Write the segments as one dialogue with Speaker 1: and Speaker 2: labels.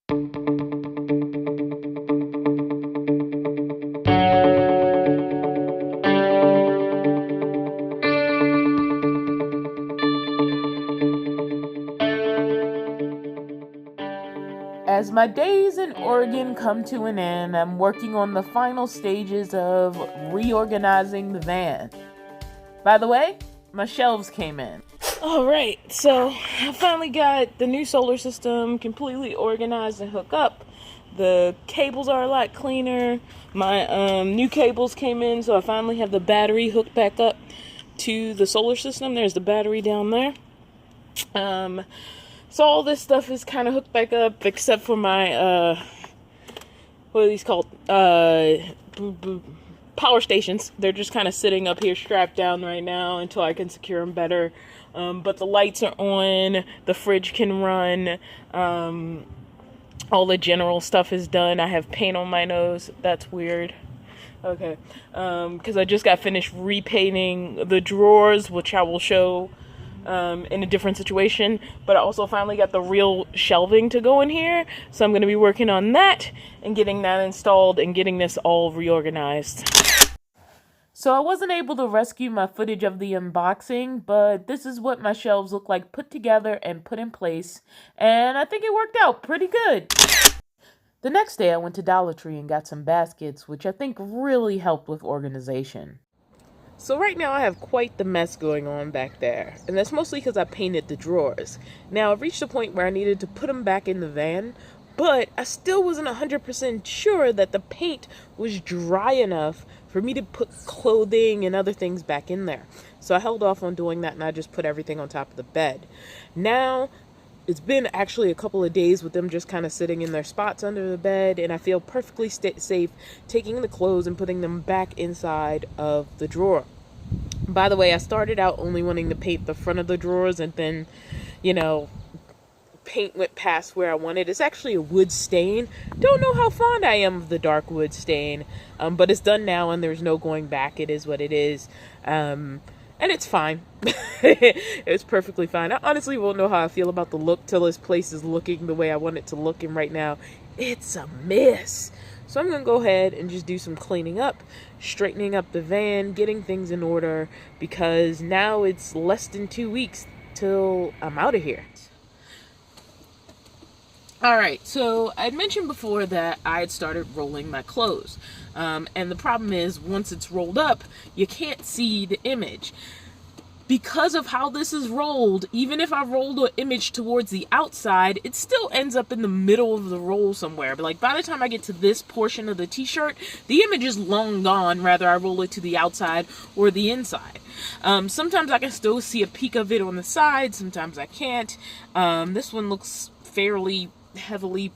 Speaker 1: As my days in Oregon come to an end, I'm working on the final stages of reorganizing the van. By the way, my shelves came in. Alright, so I finally got the new solar system completely organized and hooked up. The cables are a lot cleaner. My new cables came in, so I finally have the battery hooked back up to the solar system. There's the battery down there. So all this stuff is kind of hooked back up, except for my, what are these called? Power stations. They're just kind of sitting up here strapped down right now until I can secure them better. But the lights are on, the fridge can run, all the general stuff is done. I have paint on my nose. That's weird. Okay. Because I just got finished repainting the drawers, which I will show in a different situation, but I also finally got the real shelving to go in here, so I'm going to be working on that and getting that installed and getting this all reorganized. So I wasn't able to rescue my footage of the unboxing, but this is what my shelves look like put together and put in place, and I think it worked out pretty good. The next day I went to Dollar Tree and got some baskets, which I think really helped with organization. So right now I have quite the mess going on back there, and that's mostly because I painted the drawers. Now I've reached a point where I needed to put them back in the van, but I still wasn't 100% sure that the paint was dry enough for me to put clothing and other things back in there. So I held off on doing that and I just put everything on top of the bed. Now it's been actually a couple of days with them just kind of sitting in their spots under the bed, and I feel perfectly safe taking the clothes and putting them back inside of the drawer. By the way, I started out only wanting to paint the front of the drawers, and then, paint went past where I wanted. It's actually a wood stain. Don't know how fond I am of the dark wood stain, but it's done now and there's no going back. It is what it is. And it's fine. It's perfectly fine. I honestly won't know how I feel about the look till this place is looking the way I want it to look. And right now, it's a mess. So I'm going to go ahead and just do some cleaning up, straightening up the van, getting things in order, because now it's less than 2 weeks till I'm out of here. Alright, so I had mentioned before that I had started rolling my clothes. And the problem is, once it's rolled up, you can't see the image. Because of how this is rolled, even if I roll the image towards the outside, it still ends up in the middle of the roll somewhere. But like by the time I get to this portion of the t-shirt, the image is long gone, whether I roll it to the outside or the inside. Sometimes I can still see a peek of it on the side, sometimes I can't. This one looks fairly heavily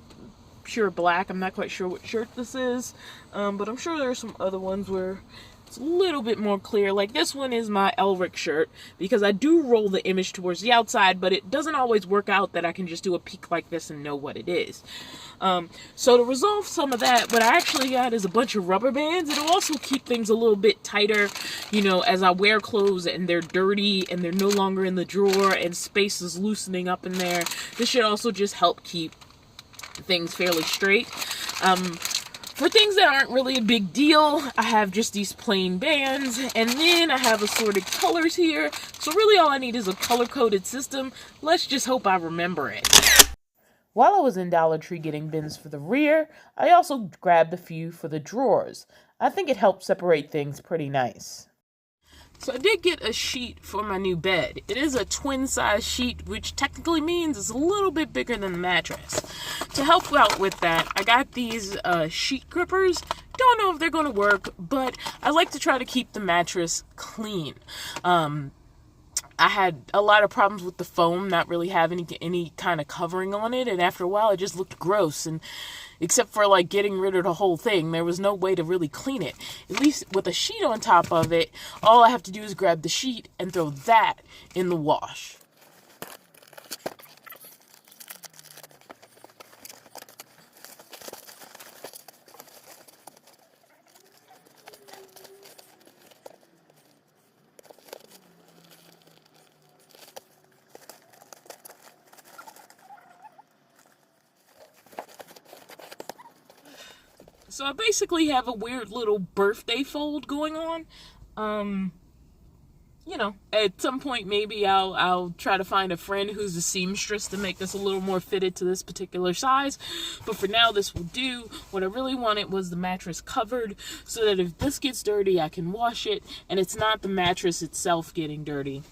Speaker 1: pure black. I'm not quite sure what shirt this is, but I'm sure there are some other ones where it's a little bit more clear. Like this one is my Elric shirt, because I do roll the image towards the outside, but it doesn't always work out that I can just do a peek like this and know what it is. So to resolve some of that, what I actually got is a bunch of rubber bands. It'll also keep things a little bit tighter, as I wear clothes and they're dirty and they're no longer in the drawer and space is loosening up in there. This should also just help keep things fairly straight. For things that aren't really a big deal, I have just these plain bands, and then I have assorted colors here. So really all I need is a color-coded system. Let's just hope I remember it. While I was in Dollar Tree getting bins for the rear, I also grabbed a few for the drawers. I think it helped separate things pretty nice. So I did get a sheet for my new bed. It is a twin size sheet, which technically means it's a little bit bigger than the mattress. To help out with that, I got these sheet grippers. Don't know if they're going to work, but I like to try to keep the mattress clean. I had a lot of problems with the foam not really having any kind of covering on it, and after a while it just looked gross, and except for like getting rid of the whole thing, there was no way to really clean it. At least with a sheet on top of it, all I have to do is grab the sheet and throw that in the wash. So I basically have a weird little birthday fold going on. You know, at some point maybe I'll try to find a friend who's a seamstress to make this a little more fitted to this particular size. But for now, this will do. What I really wanted was the mattress covered so that if this gets dirty, I can wash it and it's not the mattress itself getting dirty.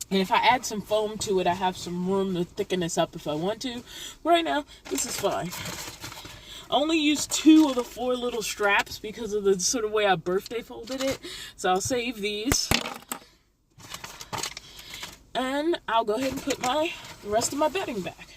Speaker 1: And if I add some foam to it, I have some room to thicken this up if I want to. Right now, this is fine. I only used 2 of the 4 little straps because of the sort of way I birthday folded it. So I'll save these. And I'll go ahead and put the rest of my bedding back.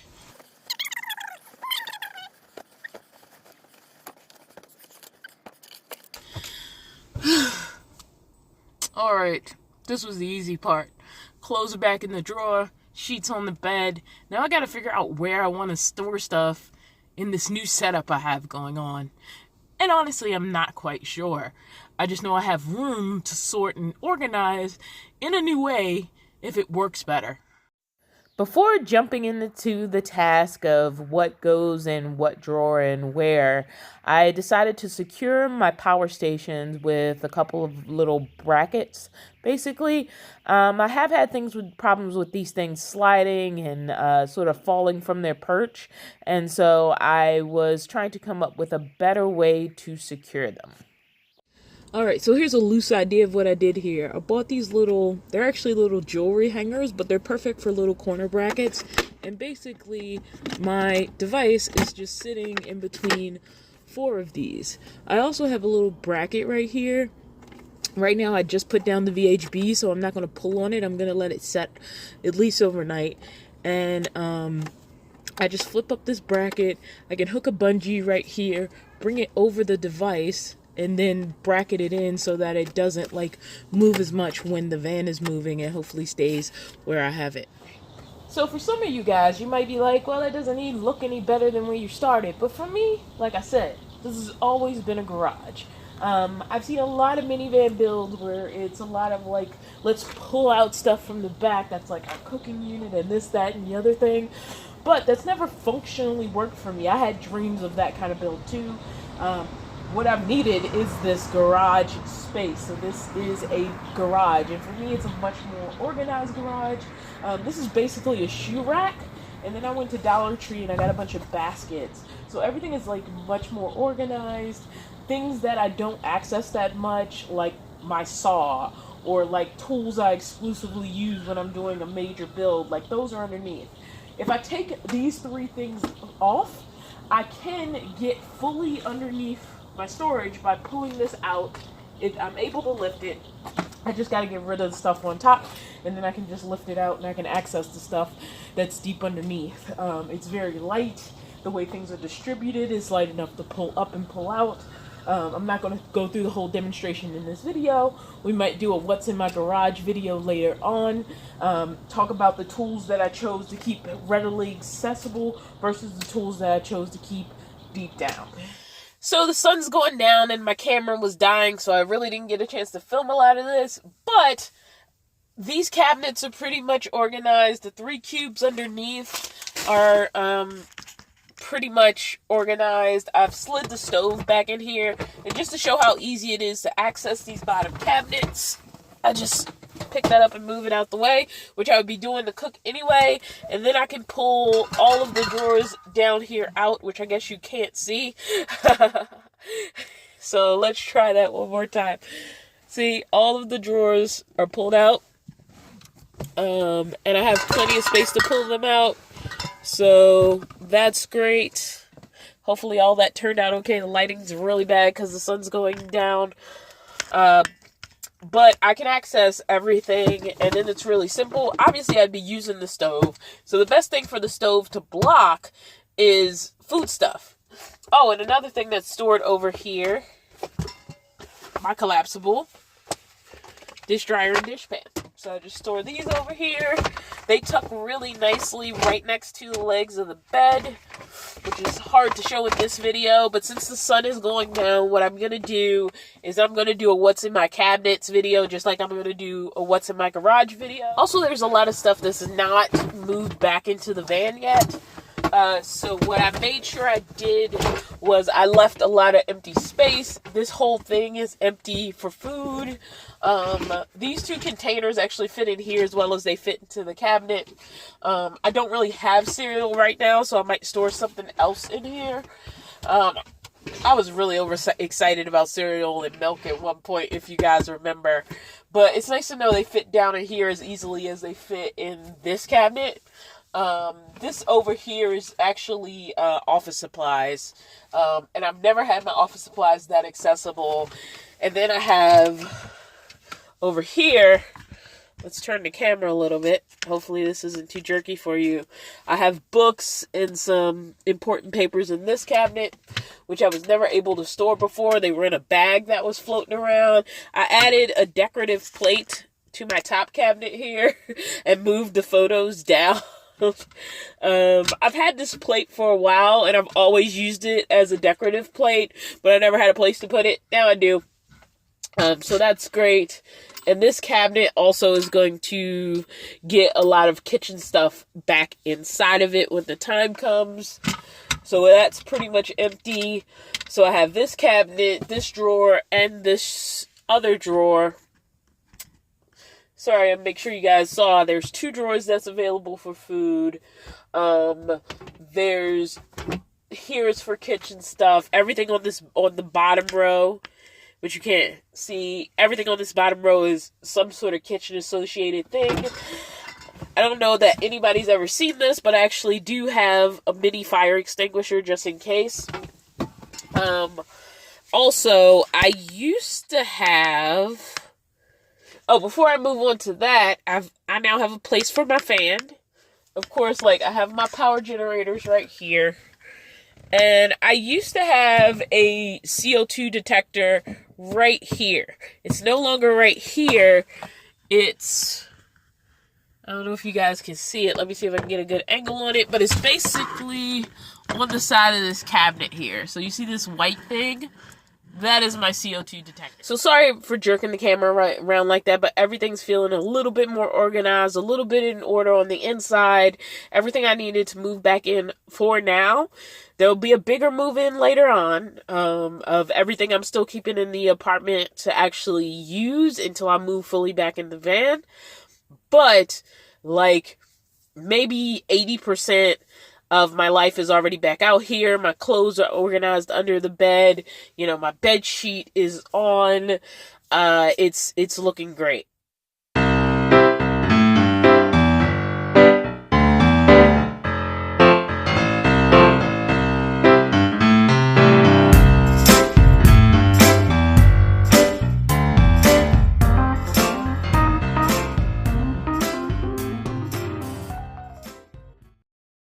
Speaker 1: Alright, this was the easy part. Clothes are back in the drawer, sheets on the bed. Now I gotta figure out where I want to store stuff in this new setup I have going on. And honestly, I'm not quite sure. I just know I have room to sort and organize in a new way if it works better. Before jumping into the task of what goes in what drawer and where, I decided to secure my power stations with a couple of little brackets. Basically, I have had problems with these things sliding and sort of falling from their perch, and so I was trying to come up with a better way to secure them. Alright, so here's a loose idea of what I did here. I bought these they're actually little jewelry hangers, but they're perfect for little corner brackets. And basically, my device is just sitting in between 4 of these. I also have a little bracket right here. Right now, I just put down the VHB, so I'm not going to pull on it. I'm going to let it set at least overnight. And I just flip up this bracket. I can hook a bungee right here, bring it over the device, and then bracket it in so that it doesn't move as much when the van is moving and hopefully stays where I have it. So for some of you guys, you might be like, well, that doesn't even look any better than when you started. But for me, like I said, this has always been a garage. I've seen a lot of minivan builds where it's a lot of let's pull out stuff from the back that's like our cooking unit and this, that, and the other thing. But that's never functionally worked for me. I had dreams of that kind of build too. What I've needed is this garage space. So this is a garage, and for me it's a much more organized garage. This is basically a shoe rack, and then I went to Dollar Tree and I got a bunch of baskets. So everything is much more organized. Things that I don't access that much, like my saw, or tools I exclusively use when I'm doing a major build, those are underneath. If I take these 3 things off, I can get fully underneath my storage by pulling this out. I'm able to lift it. I just got to get rid of the stuff on top, and then I can just lift it out and I can access the stuff that's deep underneath. It's very light. The way things are distributed is light enough to pull up and pull out. I'm not going to go through the whole demonstration in this video. We might do a what's in my garage video later on. Talk about the tools that I chose to keep readily accessible versus the tools that I chose to keep deep down. So the sun's going down and my camera was dying, so I really didn't get a chance to film a lot of this. But these cabinets are pretty much organized. The 3 cubes underneath are pretty much organized. I've slid the stove back in here, and just to show how easy it is to access these bottom cabinets, I just pick that up and move it out the way, which I would be doing to cook anyway, and then I can pull all of the drawers down here out, which I guess you can't see. So let's try that one more time. See, all of the drawers are pulled out, and I have plenty of space to pull them out. So that's great. Hopefully all that turned out okay. The lighting's really bad because the sun's going down. But I can access everything, and then it's really simple. Obviously, I'd be using the stove. So the best thing for the stove to block is food stuff. Oh, and another thing that's stored over here, my collapsible dish dryer and dish pan. So I just store these over here. They tuck really nicely right next to the legs of the bed, which is hard to show in this video. But since the sun is going down, what I'm going to do is I'm going to do a what's in my cabinets video, just like I'm going to do a what's in my garage video. Also, there's a lot of stuff that's not moved back into the van yet. So what I made sure I did was I left a lot of empty space. This whole thing is empty for food. These two containers actually fit in here as well as they fit into the cabinet. I don't really have cereal right now, so I might store something else in here. I was really excited about cereal and milk at one point, if you guys remember. But it's nice to know they fit down in here as easily as they fit in this cabinet. This over here is actually office supplies. And I've never had my office supplies that accessible. And then I have over here, let's turn the camera a little bit. Hopefully this isn't too jerky for you. I have books and some important papers in this cabinet, which I was never able to store before. They were in a bag that was floating around. I added a decorative plate to my top cabinet here and moved the photos down. I've had this plate for a while and I've always used it as a decorative plate, but I never had a place to put it. Now I do. So that's great. And this cabinet also is going to get a lot of kitchen stuff back inside of it when the time comes. So that's pretty much empty. So I have this cabinet, this drawer, and this other drawer. Sorry, I'll make sure you guys saw. There's two drawers that's available for food. Here's for kitchen stuff. Everything on the bottom row, which you can't see. Everything on this bottom row is some sort of kitchen associated thing. I don't know that anybody's ever seen this, but I actually do have a mini fire extinguisher just in case. Also, I used to have... Oh, before I move on to that, I now have a place for my fan. Of course, I have my power generators right here. And I used to have a CO2 detector right here. It's no longer right here. It's... I don't know if you guys can see it. Let me see if I can get a good angle on it. But it's basically on the side of this cabinet here. So you see this white thing? That is my CO2 detector. So sorry for jerking the camera around like that, but everything's feeling a little bit more organized, a little bit in order on the inside. Everything I needed to move back in for now. There'll be a bigger move in later on of everything I'm still keeping in the apartment to actually use until I move fully back in the van. But maybe 80% of my life is already back out here. My clothes are organized under the bed. My bed sheet is on. It's looking great.